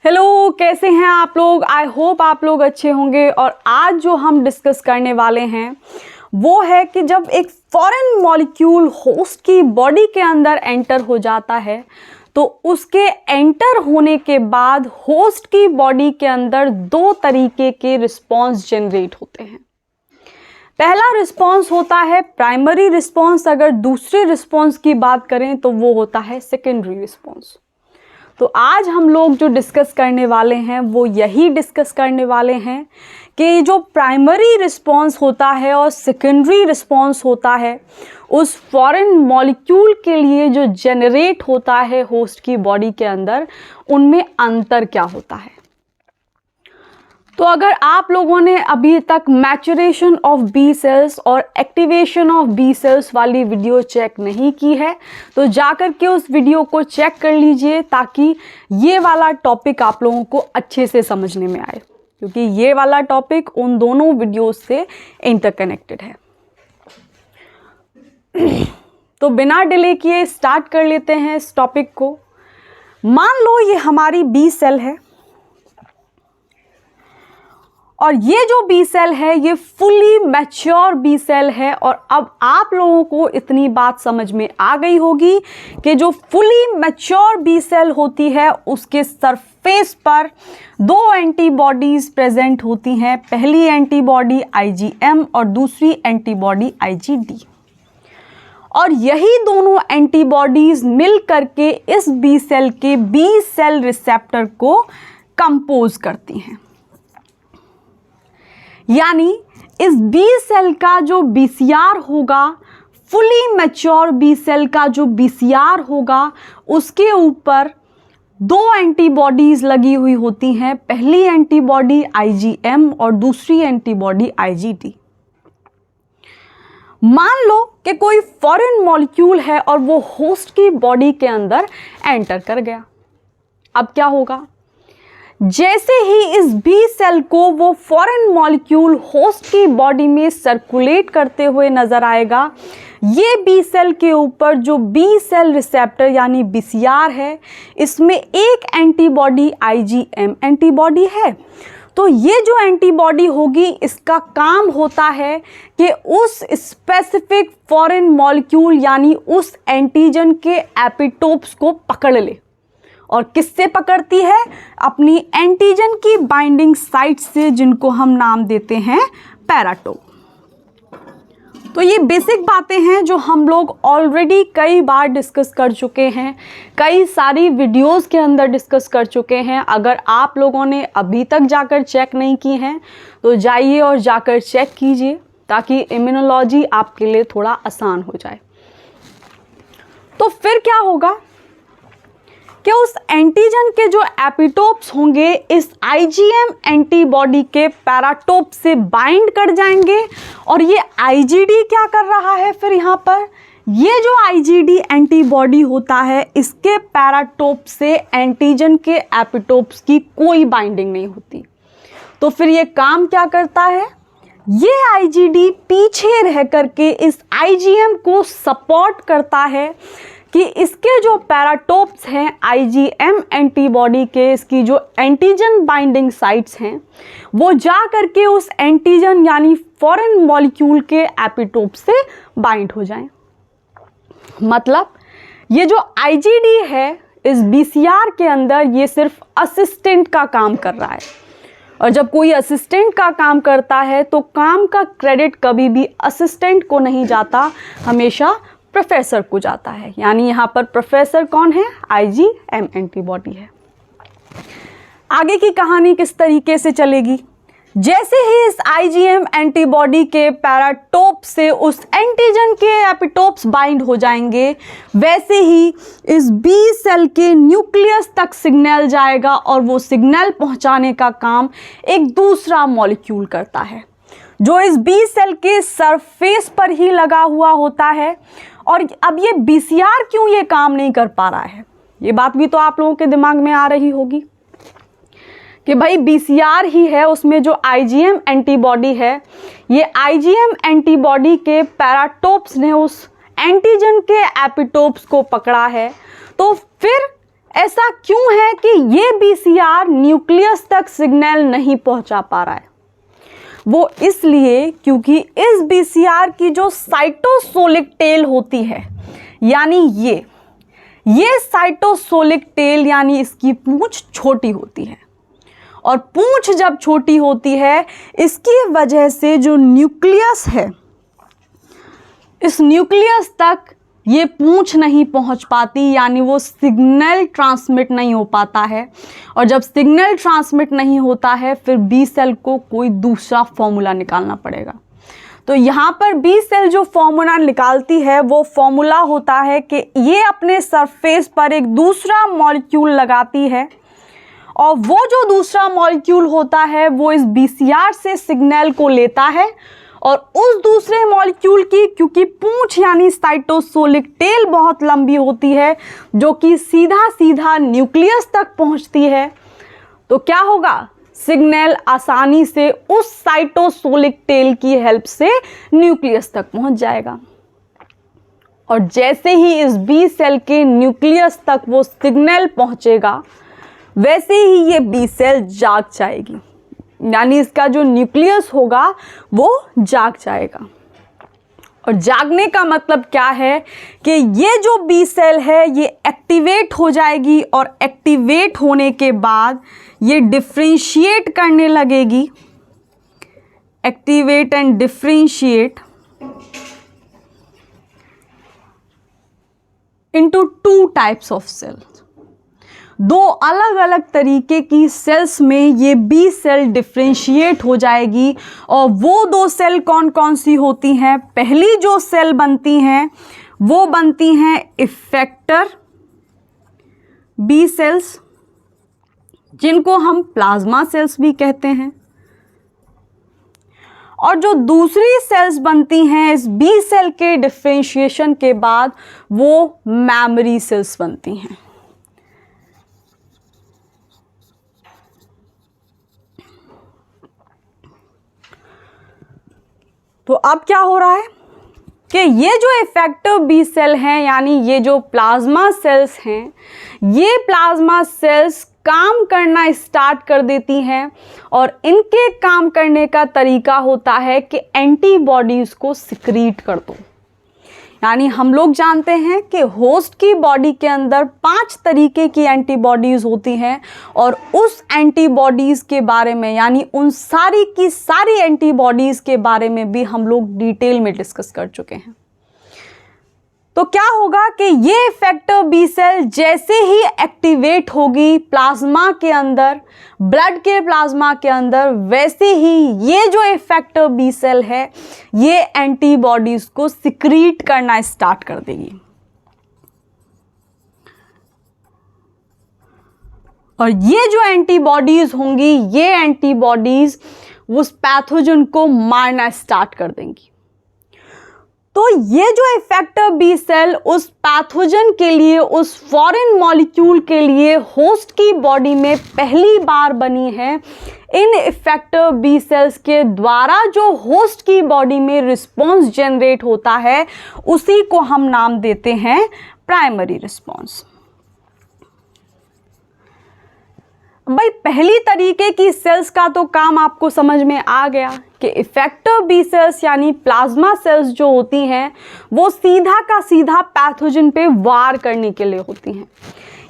Hello, कैसे हैं आप लोग। आई होप आप लोग अच्छे होंगे। और आज जो हम डिस्कस करने वाले हैं वो है कि जब एक फॉरेन मॉलिक्यूल होस्ट की बॉडी के अंदर एंटर हो जाता है तो उसके एंटर होने के बाद होस्ट की बॉडी के अंदर दो तरीके के रिस्पॉन्स जनरेट होते हैं। पहला रिस्पॉन्स होता है प्राइमरी रिस्पॉन्स। अगर दूसरे रिस्पॉन्स की बात करें तो वो होता है सेकेंडरी रिस्पॉन्स। तो आज हम लोग जो डिस्कस करने वाले हैं वो यही डिस्कस करने वाले हैं कि जो प्राइमरी रिस्पॉन्स होता है और सेकेंडरी रिस्पॉन्स होता है उस फॉरेन मॉलिक्यूल के लिए जो जनरेट होता है होस्ट की बॉडी के अंदर, उनमें अंतर क्या होता है। तो अगर आप लोगों ने अभी तक मैचुरेशन ऑफ बी सेल्स और एक्टिवेशन ऑफ बी सेल्स वाली वीडियो चेक नहीं की है तो जाकर के उस वीडियो को चेक कर लीजिए, ताकि ये वाला टॉपिक आप लोगों को अच्छे से समझने में आए, क्योंकि ये वाला टॉपिक उन दोनों वीडियोस से इंटरकनेक्टेड है। तो बिना डिले किए स्टार्ट कर लेते हैं इस टॉपिक को। मान लो ये हमारी बी सेल है और ये जो बी सेल है ये फुली मैच्योर बी सेल है। और अब आप लोगों को इतनी बात समझ में आ गई होगी कि जो फुली मैच्योर बी सेल होती है उसके सरफेस पर दो एंटीबॉडीज प्रेजेंट होती हैं। पहली एंटीबॉडी IgM और दूसरी एंटीबॉडी IgD। और यही दोनों एंटीबॉडीज मिल करके इस बी सेल के बी सेल रिसेप्टर को कंपोज करती हैं। यानी इस बी सेल का जो BCR होगा, फुली मैच्योर बी सेल का जो BCR होगा, उसके ऊपर दो एंटीबॉडीज लगी हुई होती हैं। पहली एंटीबॉडी IgM और दूसरी एंटीबॉडी IgD। मान लो कि कोई फॉरेन मॉलिक्यूल है और वो होस्ट की बॉडी के अंदर एंटर कर गया। अब क्या होगा, जैसे ही इस बी सेल को वो फॉरेन मॉलिक्यूल होस्ट की बॉडी में सर्कुलेट करते हुए नजर आएगा, ये बी सेल के ऊपर जो बी सेल रिसेप्टर यानी BCR है, इसमें एक एंटीबॉडी IgM एंटीबॉडी है। तो ये जो एंटीबॉडी होगी इसका काम होता है कि उस स्पेसिफिक फॉरेन मॉलिक्यूल यानी उस एंटीजन के एपिटोप्स को पकड़ ले। और किससे पकड़ती है? अपनी एंटीजन की बाइंडिंग साइट से, जिनको हम नाम देते हैं पैराटोप। तो ये बेसिक बातें हैं जो हम लोग ऑलरेडी कई बार डिस्कस कर चुके हैं, कई सारी वीडियोस के अंदर डिस्कस कर चुके हैं। अगर आप लोगों ने अभी तक जाकर चेक नहीं की हैं तो जाइए और जाकर चेक कीजिए, ताकि इम्यूनोलॉजी आपके लिए थोड़ा आसान हो जाए। तो फिर क्या होगा कि उस एंटीजन के जो एपिटोप्स होंगे इस IgM एंटीबॉडी के पैराटोप से बाइंड कर जाएंगे। और ये IgD क्या कर रहा है फिर यहाँ पर, ये जो IgD एंटीबॉडी होता है इसके पैराटोप से एंटीजन के एपिटोप्स की कोई बाइंडिंग नहीं होती। तो फिर ये काम क्या करता है, ये IgD पीछे रह करके इस IgM को सपोर्ट करता है कि इसके जो पैराटोप्स हैं IgM एंटीबॉडी के, इसकी जो एंटीजन बाइंडिंग साइट्स हैं वो जा करके उस एंटीजन यानी फॉरेन मॉलिक्यूल के एपिटोप से बाइंड हो जाएं। मतलब ये जो IgD है इस BCR के अंदर ये सिर्फ असिस्टेंट का काम कर रहा है। और जब कोई असिस्टेंट का काम करता है तो काम का क्रेडिट कभी भी असिस्टेंट को नहीं जाता, हमेशा प्रोफेसर को जाता है। यानी यहाँ पर प्रोफेसर कौन है? IgM एंटीबॉडी है। आगे की कहानी किस तरीके से चलेगी, जैसे ही इस IgM एंटीबॉडी के पैराटोप से उस एंटीजन के एपिटोप्स बाइंड हो जाएंगे, वैसे ही इस बी सेल के न्यूक्लियस तक सिग्नल जाएगा और वो सिग्नल पहुंचाने का काम एक दूसरा मॉलिक्यूल करता है जो इस बी सेल के सरफेस पर ही लगा हुआ होता है। और अब ये BCR क्यों ये काम नहीं कर पा रहा है, ये बात भी तो आप लोगों के दिमाग में आ रही होगी कि भाई BCR ही है, उसमें जो IgM एंटीबॉडी है, ये IgM एंटीबॉडी के पैराटोप्स ने उस एंटीजन के एपिटोप्स को पकड़ा है। तो फिर ऐसा क्यों है कि ये BCR न्यूक्लियस तक सिग्नल नहीं पहुंचा पा रहा है? वो इसलिए क्योंकि इस BCR की जो साइटोसोलिक टेल होती है, यानी ये साइटोसोलिक टेल यानी इसकी पूंछ छोटी होती है, और पूंछ जब छोटी होती है इसकी वजह से जो न्यूक्लियस है, इस न्यूक्लियस तक ये पूंछ नहीं पहुंच पाती, यानी वो सिग्नल ट्रांसमिट नहीं हो पाता है। और जब सिग्नल ट्रांसमिट नहीं होता है फिर बी सेल को कोई दूसरा फॉर्मूला निकालना पड़ेगा। तो यहाँ पर बी सेल जो फॉर्मूला निकालती है वो फॉर्मूला होता है कि ये अपने सरफेस पर एक दूसरा मॉलिक्यूल लगाती है, और वो जो दूसरा मॉलिक्यूल होता है वो इस BCR से सिग्नल को लेता है, और उस दूसरे मॉलिक्यूल की क्योंकि पूंछ यानी साइटोसोलिक टेल बहुत लंबी होती है जो कि सीधा सीधा न्यूक्लियस तक पहुंचती है, तो क्या होगा, सिग्नल आसानी से उस साइटोसोलिक टेल की हेल्प से न्यूक्लियस तक पहुंच जाएगा। और जैसे ही इस बी सेल के न्यूक्लियस तक वो सिग्नल पहुंचेगा वैसे ही ये बी सेल जाग जाएगी, यानी इसका जो न्यूक्लियस होगा वो जाग जाएगा। और जागने का मतलब क्या है कि ये जो बी सेल है ये एक्टिवेट हो जाएगी, और एक्टिवेट होने के बाद ये डिफरेंशिएट करने लगेगी, activate and differentiate into two types of cells. दो अलग अलग तरीके की सेल्स में ये बी सेल डिफरेंशिएट हो जाएगी, और वो दो सेल कौन कौन सी होती हैं? पहली जो सेल बनती हैं वो बनती हैं इफेक्टर बी सेल्स, जिनको हम प्लाज्मा सेल्स भी कहते हैं, और जो दूसरी सेल्स बनती हैं इस बी सेल के डिफरेंशिएशन के बाद वो मेमोरी सेल्स बनती हैं। तो अब क्या हो रहा है कि ये जो इफेक्टिव बी सेल हैं यानी ये जो प्लाज्मा सेल्स हैं, ये प्लाज्मा सेल्स काम करना स्टार्ट कर देती हैं, और इनके काम करने का तरीका होता है कि एंटीबॉडीज़ को सिक्रीट कर दो। यानी हम लोग जानते हैं कि होस्ट की बॉडी के अंदर 5 तरीके की एंटीबॉडीज़ होती हैं, और उस एंटीबॉडीज़ के बारे में यानी उन सारी की सारी एंटीबॉडीज़ के बारे में भी हम लोग डिटेल में डिस्कस कर चुके हैं। तो क्या होगा कि ये इफेक्टिव बी सेल जैसे ही एक्टिवेट होगी प्लाज्मा के अंदर, ब्लड के प्लाज्मा के अंदर, वैसे ही ये जो इफेक्टिव बी सेल है ये एंटीबॉडीज को सिक्रीट करना स्टार्ट कर देगी, और ये जो एंटीबॉडीज होंगी ये एंटीबॉडीज उस पैथोजन को मारना स्टार्ट कर देंगी। तो ये जो इफेक्टिव बी सेल उस पैथोजन के लिए, उस फॉरेन मॉलिक्यूल के लिए होस्ट की बॉडी में पहली बार बनी है, इन इफेक्टिव बी सेल्स के द्वारा जो होस्ट की बॉडी में रिस्पॉन्स जनरेट होता है उसी को हम नाम देते हैं प्राइमरी रिस्पॉन्स। भाई पहली तरीके की सेल्स का तो काम आपको समझ में आ गया कि इफेक्टिव बी सेल्स यानी प्लाज्मा सेल्स जो होती हैं वो सीधा का सीधा पैथोजन पे वार करने के लिए होती हैं,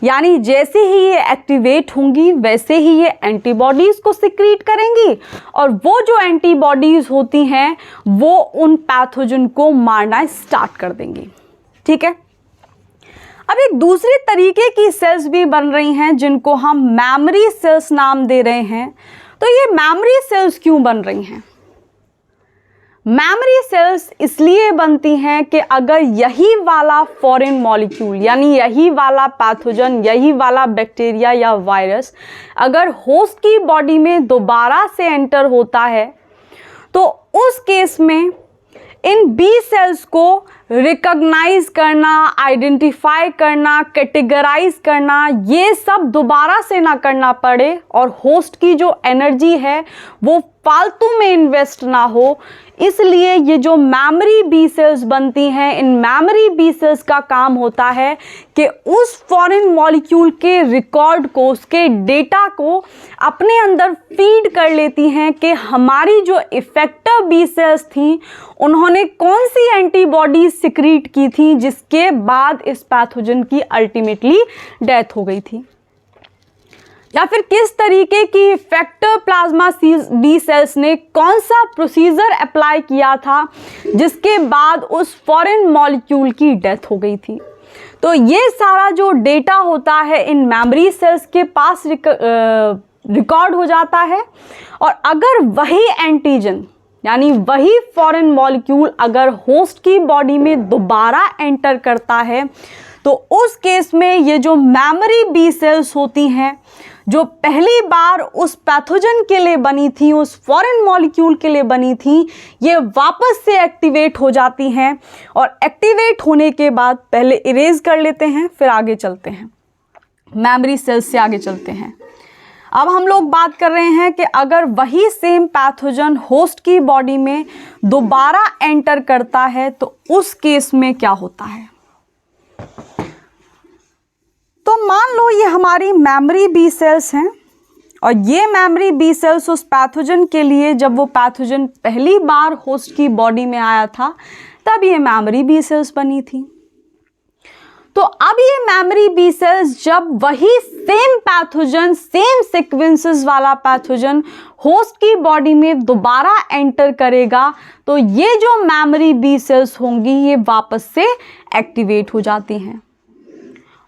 यानी जैसे ही ये एक्टिवेट होंगी वैसे ही ये एंटीबॉडीज़ को सिक्रीट करेंगी, और वो जो एंटीबॉडीज़ होती हैं वो उन पैथोजन को मारना स्टार्ट कर देंगी। ठीक है, अब एक दूसरी तरीके की सेल्स भी बन रही हैं जिनको हम मेमोरी सेल्स नाम दे रहे हैं। तो ये मेमोरी सेल्स क्यों बन रही हैं? मेमोरी सेल्स इसलिए बनती हैं कि अगर यही वाला फॉरेन मॉलिक्यूल यानी यही वाला पैथोजन, यही वाला बैक्टीरिया या वायरस अगर होस्ट की बॉडी में दोबारा से एंटर होता है तो उस केस में इन बी सेल्स को रिकॉग्नाइज करना, आइडेंटिफाई करना, कैटेगराइज करना, ये सब दोबारा से ना करना पड़े और होस्ट की जो एनर्जी है वो फालतू में इन्वेस्ट ना हो, इसलिए ये जो मेमोरी बी सेल्स बनती हैं, इन मेमोरी बी सेल्स का काम होता है कि उस फॉरेन मॉलिक्यूल के रिकॉर्ड को, उसके डेटा को अपने अंदर फीड कर लेती हैं कि हमारी जो इफेक्टर बी सेल्स थी उन्होंने कौन सी एंटीबॉडी सिक्रीट की थी जिसके बाद इस पैथोजन की अल्टीमेटली डेथ हो गई थी, या फिर किस तरीके की इफेक्टर प्लाज्मा बी सेल्स ने कौन सा प्रोसीजर अप्लाई किया था जिसके बाद उस फॉरेन मॉलिक्यूल की डेथ हो गई थी। तो ये सारा जो डेटा होता है इन मेमोरी सेल्स के पास रिकॉर्ड हो जाता है, और अगर वही एंटीजन यानी वही फॉरेन मॉलिक्यूल अगर होस्ट की बॉडी में दोबारा एंटर करता है तो उस केस में ये जो मेमोरी बी सेल्स होती हैं जो पहली बार उस पैथोजन के लिए बनी थी, उस फॉरेन मॉलिक्यूल के लिए बनी थी, ये वापस से एक्टिवेट हो जाती हैं, और एक्टिवेट होने के बाद पहले इरेज कर लेते हैं, फिर आगे चलते हैं, मेमोरी सेल्स से आगे चलते हैं। अब हम लोग बात कर रहे हैं कि अगर वही सेम पैथोजन होस्ट की बॉडी में दोबारा एंटर करता है तो उस केस में क्या होता है। तो मान लो ये हमारी मेमोरी बी सेल्स हैं, और ये मेमोरी बी सेल्स उस पैथोजन के लिए, जब वो पैथोजन पहली बार होस्ट की बॉडी में आया था तब ये मेमोरी बी सेल्स बनी थी। तो अब ये मेमोरी बी सेल्स जब वही सेम पैथोजन, सेम सीक्वेंसेस वाला पैथोजन होस्ट की बॉडी में दोबारा एंटर करेगा तो ये जो मेमोरी बी सेल्स होंगी ये वापस से एक्टिवेट हो जाती हैं,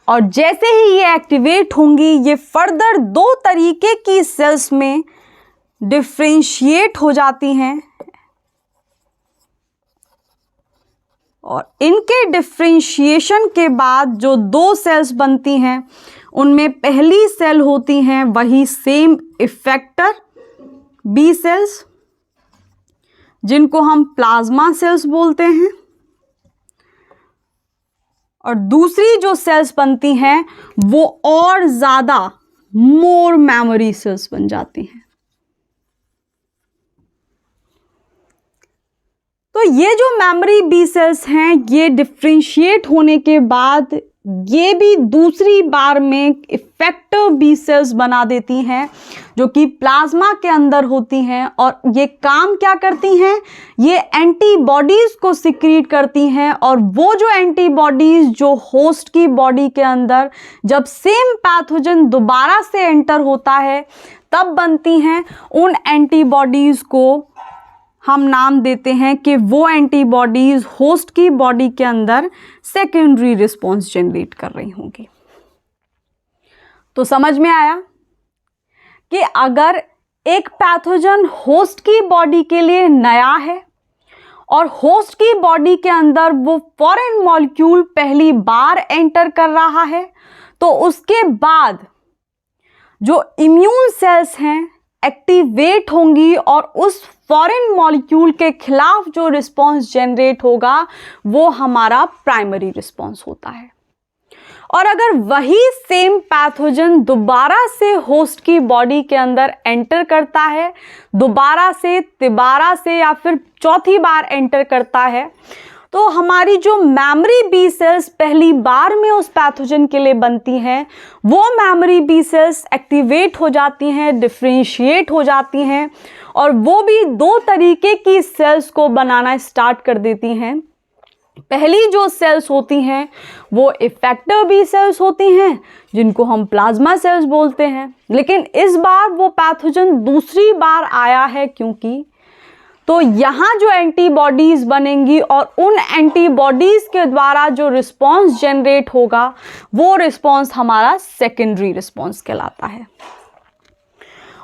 और जैसे ही ये एक्टिवेट होंगी ये फर्दर दो तरीके की सेल्स में डिफ्रेंशिएट हो जाती हैं, और इनके डिफ्रेंशिएशन के बाद जो दो सेल्स बनती हैं उनमें पहली सेल होती हैं वही सेम इफेक्टर बी सेल्स जिनको हम प्लाज्मा सेल्स बोलते हैं, और दूसरी जो सेल्स बनती हैं वो और ज़्यादा मोर मेमोरी सेल्स बन जाती हैं। तो ये जो मेमोरी बी सेल्स हैं ये डिफ्रेंशिएट होने के बाद ये भी दूसरी बार में इफेक्टर बी सेल्स बना देती हैं जो कि प्लाज्मा के अंदर होती हैं, और ये काम क्या करती हैं, ये एंटीबॉडीज़ को सिक्रीट करती हैं, और वो जो एंटीबॉडीज़ जो होस्ट की बॉडी के अंदर जब सेम पैथोजन दोबारा से एंटर होता है तब बनती हैं, उन एंटीबॉडीज़ को हम नाम देते हैं कि वो एंटीबॉडीज़ होस्ट की बॉडी के अंदर सेकेंडरी रिस्पॉन्स जनरेट कर रही होंगी। तो समझ में आया कि अगर एक पैथोजन होस्ट की बॉडी के लिए नया है और होस्ट की बॉडी के अंदर वो फॉरेन मॉलिक्यूल पहली बार एंटर कर रहा है तो उसके बाद जो इम्यून सेल्स हैं एक्टिवेट होंगी और उस फॉरेन मॉलिक्यूल के खिलाफ जो रिस्पॉन्स जनरेट होगा वो हमारा प्राइमरी रिस्पॉन्स होता है। और अगर वही सेम पैथोजन दोबारा से होस्ट की बॉडी के अंदर एंटर करता है, दोबारा से, तिबारा से या फिर चौथी बार एंटर करता है, तो हमारी जो मेमोरी बी सेल्स पहली बार में उस पैथोजन के लिए बनती हैं वो मेमोरी बी सेल्स एक्टिवेट हो जाती हैं, डिफ्रेंशिएट हो जाती हैं, और वो भी दो तरीके की सेल्स को बनाना स्टार्ट कर देती हैं। पहली जो सेल्स होती हैं वो इफेक्टर बी सेल्स होती हैं जिनको हम प्लाज्मा सेल्स बोलते हैं, लेकिन इस बार वो पैथोजन दूसरी बार आया है क्योंकि तो यहाँ जो एंटीबॉडीज़ बनेंगी और उन एंटीबॉडीज़ के द्वारा जो रिस्पॉन्स जनरेट होगा वो रिस्पॉन्स हमारा सेकेंडरी रिस्पॉन्स कहलाता है।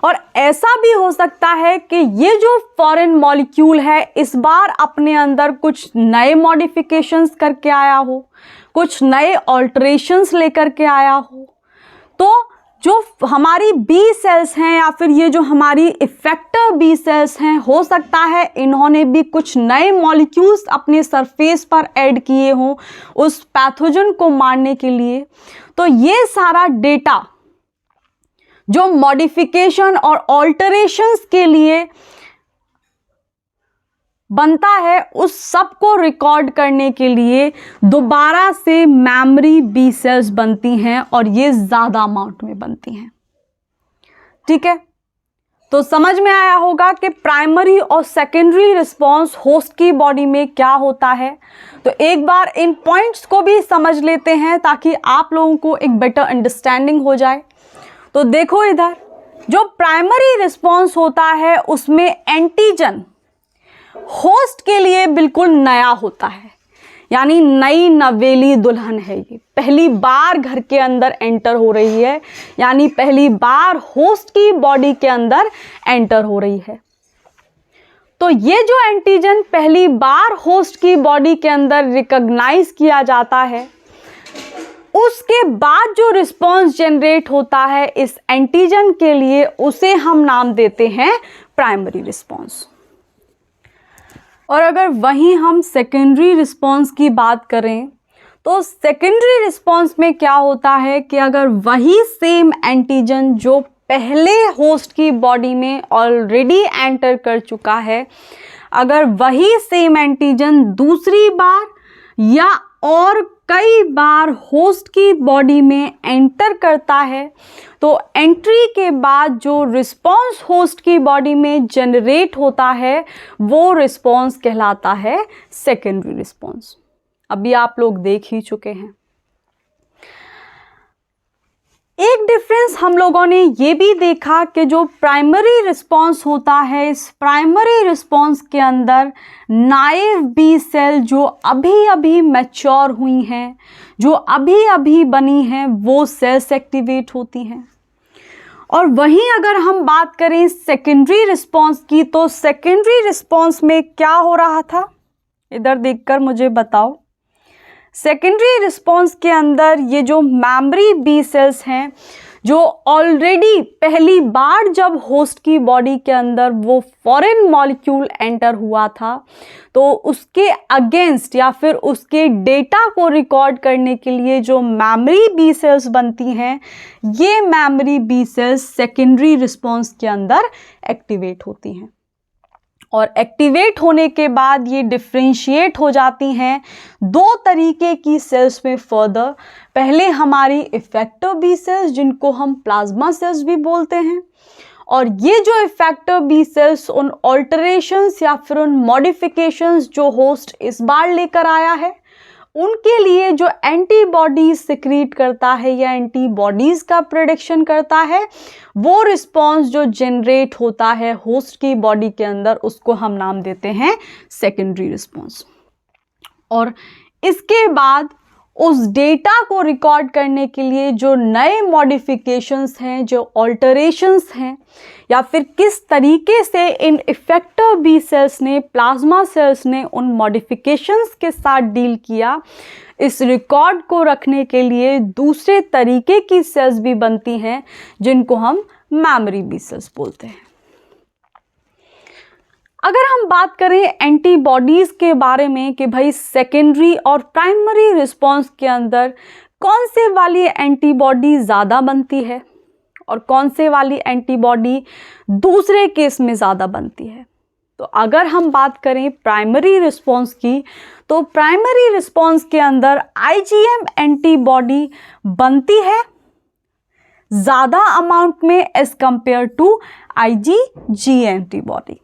और ऐसा भी हो सकता है कि ये जो फॉरेन मॉलिक्यूल है इस बार अपने अंदर कुछ नए मॉडिफिकेशंस करके आया हो, कुछ नए ऑल्टरेशंस लेकर के आया हो, तो जो हमारी बी सेल्स हैं या फिर ये जो हमारी इफेक्टर बी सेल्स हैं, हो सकता है इन्होंने भी कुछ नए मॉलिक्यूल्स अपने सरफेस पर ऐड किए हों उस पैथोजन को मारने के लिए। तो ये सारा डेटा जो मॉडिफिकेशन और ऑल्टरेशंस के लिए बनता है, उस सब को रिकॉर्ड करने के लिए दोबारा से मेमोरी बी सेल्स बनती हैं और ये ज़्यादा अमाउंट में बनती हैं। ठीक है, तो समझ में आया होगा कि प्राइमरी और सेकेंडरी रिस्पॉन्स होस्ट की बॉडी में क्या होता है। तो एक बार इन पॉइंट्स को भी समझ लेते हैं ताकि आप लोगों को एक बेटर अंडरस्टैंडिंग हो जाए। तो देखो इधर, जो प्राइमरी रिस्पॉन्स होता है उसमें एंटीजन होस्ट के लिए बिल्कुल नया होता है, यानी नई नवेली दुल्हन है, ये पहली बार घर के अंदर एंटर हो रही है, यानी पहली बार होस्ट की बॉडी के अंदर एंटर हो रही है। तो ये जो एंटीजन पहली बार होस्ट की बॉडी के अंदर रिकॉग्नाइज किया जाता है, उसके बाद जो रिस्पॉन्स जनरेट होता है इस एंटीजन के लिए, उसे हम नाम देते हैं प्राइमरी रिस्पॉन्स। और अगर वहीं हम सेकेंडरी रिस्पॉन्स की बात करें तो सेकेंडरी रिस्पॉन्स में क्या होता है कि अगर वही सेम एंटीजन जो पहले होस्ट की बॉडी में ऑलरेडी एंटर कर चुका है, अगर वही सेम एंटीजन दूसरी बार या और कई बार होस्ट की बॉडी में एंटर करता है, तो एंट्री के बाद जो रिस्पॉन्स होस्ट की बॉडी में जनरेट होता है वो रिस्पॉन्स कहलाता है सेकेंडरी रिस्पॉन्स। अभी आप लोग देख ही चुके हैं। एक डिफरेंस हम लोगों ने ये भी देखा कि जो प्राइमरी रिस्पॉन्स होता है, इस प्राइमरी रिस्पॉन्स के अंदर नाइव बी सेल जो अभी अभी मैच्योर हुई हैं, जो अभी अभी बनी हैं, वो सेल्स एक्टिवेट होती हैं। और वहीं अगर हम बात करें सेकेंडरी रिस्पॉन्स की, तो सेकेंडरी रिस्पॉन्स में क्या हो रहा था, इधर देखकर मुझे बताओ। सेकेंडरी रिस्पॉन्स के अंदर ये जो मेमोरी बी सेल्स हैं, जो ऑलरेडी पहली बार जब होस्ट की बॉडी के अंदर वो फॉरेन मॉलिक्यूल एंटर हुआ था, तो उसके अगेंस्ट या फिर उसके डेटा को रिकॉर्ड करने के लिए जो मेमोरी बी सेल्स बनती हैं, ये memory B cells secondary response के अंदर एक्टिवेट होती हैं। और एक्टिवेट होने के बाद ये डिफ्रेंशिएट हो जाती हैं दो तरीके की सेल्स में फर्दर। पहले हमारी इफेक्टर बी सेल्स, जिनको हम प्लाज्मा सेल्स भी बोलते हैं, और ये जो इफेक्टर बी सेल्स उन ऑल्टरेशंस या फिर उन मॉडिफिकेशंस जो होस्ट इस बार लेकर आया है, उनके लिए जो एंटीबॉडीज सिक्रीट करता है या एंटीबॉडीज का प्रोडक्शन करता है, वो रिस्पॉन्स जो जनरेट होता है होस्ट की बॉडी के अंदर, उसको हम नाम देते हैं सेकेंडरी रिस्पॉन्स। और इसके बाद उस डेटा को रिकॉर्ड करने के लिए जो नए मॉडिफिकेशंस हैं, जो ऑल्टरेशंस हैं, या फिर किस तरीके से इन इफेक्टर बी सेल्स ने, प्लाज्मा सेल्स ने उन मॉडिफिकेशंस के साथ डील किया, इस रिकॉर्ड को रखने के लिए दूसरे तरीके की सेल्स भी बनती हैं, जिनको हम मेमोरी बी सेल्स बोलते हैं। अगर हम बात करें एंटीबॉडीज़ के बारे में कि भाई सेकेंडरी और प्राइमरी रिस्पॉन्स के अंदर कौन से वाली एंटीबॉडी ज़्यादा बनती है और कौन से वाली एंटीबॉडी दूसरे केस में ज़्यादा बनती है, तो अगर हम बात करें प्राइमरी रिस्पॉन्स की, तो प्राइमरी रिस्पॉन्स के अंदर IgM एंटीबॉडी बनती है ज़्यादा अमाउंट में as compare to IgG antibody.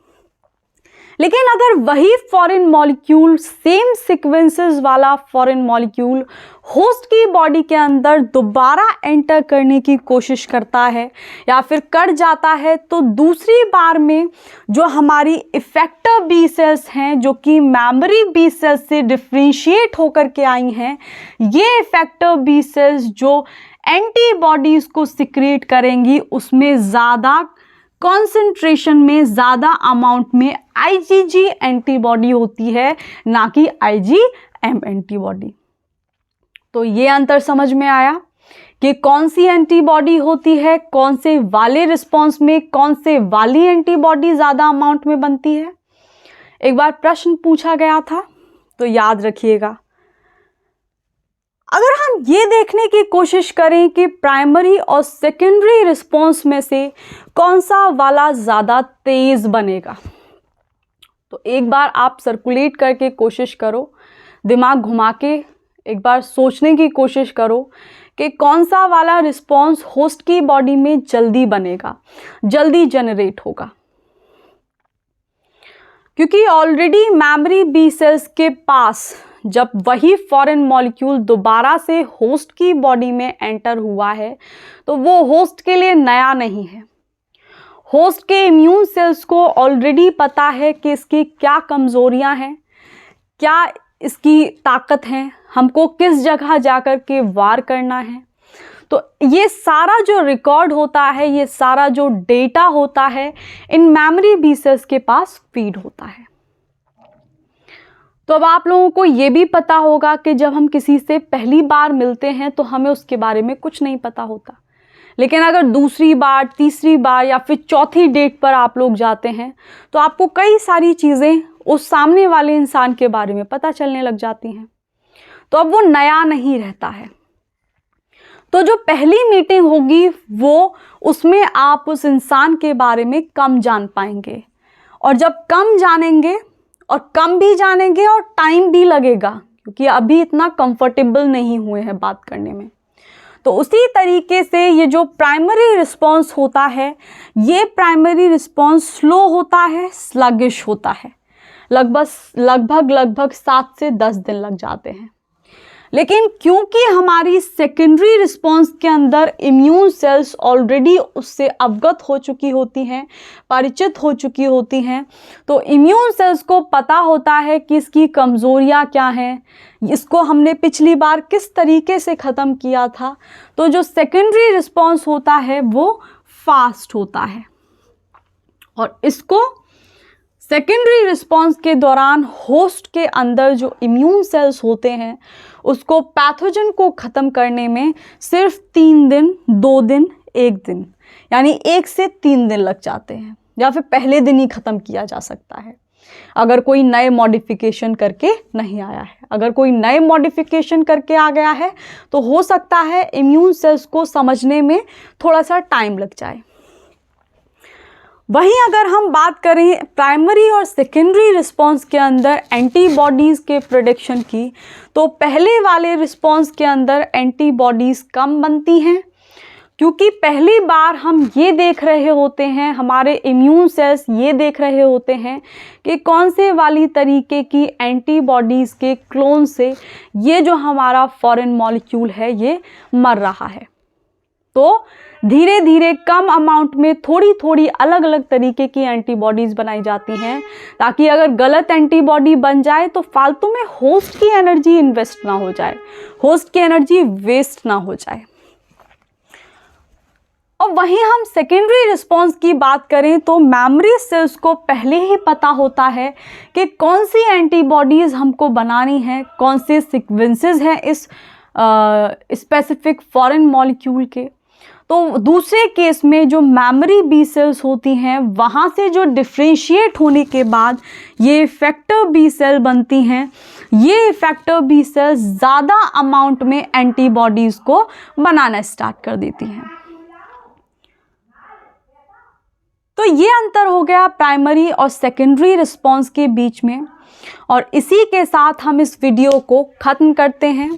लेकिन अगर वही फॉरेन मॉलिक्यूल, सेम सीक्वेंसेस वाला फॉरेन मॉलिक्यूल होस्ट की बॉडी के अंदर दोबारा एंटर करने की कोशिश करता है या फिर कर जाता है, तो दूसरी बार में जो हमारी इफेक्टर बी सेल्स हैं, जो कि मेमोरी बी सेल्स से डिफ्रेंशिएट होकर के आई हैं, ये इफेक्टर बी सेल्स जो एंटीबॉडीज़ को सिक्रीट करेंगी, उसमें ज़्यादा कॉन्सेंट्रेशन में, ज़्यादा अमाउंट में IgG एंटीबॉडी होती है, ना कि IgM एंटीबॉडी। तो ये अंतर समझ में आया कि कौन सी एंटीबॉडी होती है, कौन से वाले रिस्पॉन्स में कौन से वाली एंटीबॉडी ज़्यादा अमाउंट में बनती है। एक बार प्रश्न पूछा गया था, तो याद रखिएगा। अगर हम ये देखने की कोशिश करें कि प्राइमरी और सेकेंडरी रिस्पॉन्स में से कौन सा वाला ज़्यादा तेज बनेगा, तो एक बार आप सर्कुलेट करके कोशिश करो, दिमाग घुमा के एक बार सोचने की कोशिश करो कि कौन सा वाला रिस्पॉन्स होस्ट की बॉडी में जल्दी बनेगा, जल्दी जनरेट होगा। क्योंकि ऑलरेडी मेमोरी बी सेल्स के पास जब वही फॉरेन मॉलिक्यूल दोबारा से होस्ट की बॉडी में एंटर हुआ है, तो वो होस्ट के लिए नया नहीं है। होस्ट के इम्यून सेल्स को ऑलरेडी पता है कि इसकी क्या कमज़ोरियां हैं, क्या इसकी ताकत है, हमको किस जगह जाकर के वार करना है। तो ये सारा जो रिकॉर्ड होता है, ये सारा जो डेटा होता है, इन मेमोरी बी सेल्स के पास फीड होता है। तो अब आप लोगों को ये भी पता होगा कि जब हम किसी से पहली बार मिलते हैं तो हमें उसके बारे में कुछ नहीं पता होता, लेकिन अगर दूसरी बार, तीसरी बार या फिर चौथी डेट पर आप लोग जाते हैं तो आपको कई सारी चीज़ें उस सामने वाले इंसान के बारे में पता चलने लग जाती हैं। तो अब वो नया नहीं रहता है। तो जो पहली मीटिंग होगी वो, उसमें आप उस इंसान के बारे में कम जान पाएंगे, और जब कम जानेंगे और कम भी जानेंगे और टाइम भी लगेगा, क्योंकि अभी इतना कंफर्टेबल नहीं हुए हैं बात करने में। तो उसी तरीके से ये जो प्राइमरी रिस्पॉन्स होता है, ये प्राइमरी रिस्पॉन्स स्लो होता है, स्लगिश होता है, लगभग 7 से 10 दिन लग जाते हैं। लेकिन क्योंकि हमारी सेकेंडरी रिस्पॉन्स के अंदर इम्यून सेल्स ऑलरेडी उससे अवगत हो चुकी होती हैं, परिचित हो चुकी होती हैं, तो इम्यून सेल्स को पता होता है कि इसकी कमज़ोरियाँ क्या हैं, इसको हमने पिछली बार किस तरीके से ख़त्म किया था। तो जो सेकेंडरी रिस्पॉन्स होता है वो फास्ट होता है, और इसको सेकेंडरी रिस्पॉन्स के दौरान होस्ट के अंदर जो इम्यून सेल्स होते हैं उसको पैथोजन को ख़त्म करने में सिर्फ 3 दिन, 2 दिन, 1 दिन, यानी 1 से 3 दिन लग जाते हैं, या फिर पहले दिन ही ख़त्म किया जा सकता है अगर कोई नए मॉडिफिकेशन करके नहीं आया है। अगर कोई नए मॉडिफिकेशन करके आ गया है तो हो सकता है इम्यून सेल्स को समझने में थोड़ा सा टाइम लग जाए। वहीं अगर हम बात करें प्राइमरी और सेकेंडरी रिस्पॉन्स के अंदर एंटीबॉडीज़ के प्रोडक्शन की, तो पहले वाले रिस्पॉन्स के अंदर एंटीबॉडीज़ कम बनती हैं, क्योंकि पहली बार हम ये देख रहे होते हैं, हमारे इम्यून सेल्स ये देख रहे होते हैं कि कौन से वाली तरीके की एंटीबॉडीज़ के क्लोन से ये जो हमारा फॉरेन मॉलिक्यूल है ये मर रहा है। तो धीरे धीरे कम अमाउंट में थोड़ी थोड़ी अलग अलग तरीके की एंटीबॉडीज़ बनाई जाती हैं, ताकि अगर गलत एंटीबॉडी बन जाए तो फालतू में होस्ट की एनर्जी इन्वेस्ट ना हो जाए, होस्ट की एनर्जी वेस्ट ना हो जाए। और वहीं हम सेकेंडरी रिस्पॉन्स की बात करें तो मेमोरी सेल्स को पहले ही पता होता है कि कौन सी एंटीबॉडीज़ हमको बनानी है, कौन से सीक्वेंसेस हैं इस स्पेसिफिक फॉरेन मॉलिक्यूल के। तो दूसरे केस में जो मेमोरी बी सेल्स होती हैं, वहाँ से जो डिफ्रेंशिएट होने के बाद ये इफेक्टर बी सेल बनती हैं, ये इफेक्टर बी सेल्स ज़्यादा अमाउंट में एंटीबॉडीज़ को बनाना स्टार्ट कर देती हैं। तो ये अंतर हो गया प्राइमरी और सेकेंडरी रिस्पॉन्स के बीच में, और इसी के साथ हम इस वीडियो को ख़त्म करते हैं।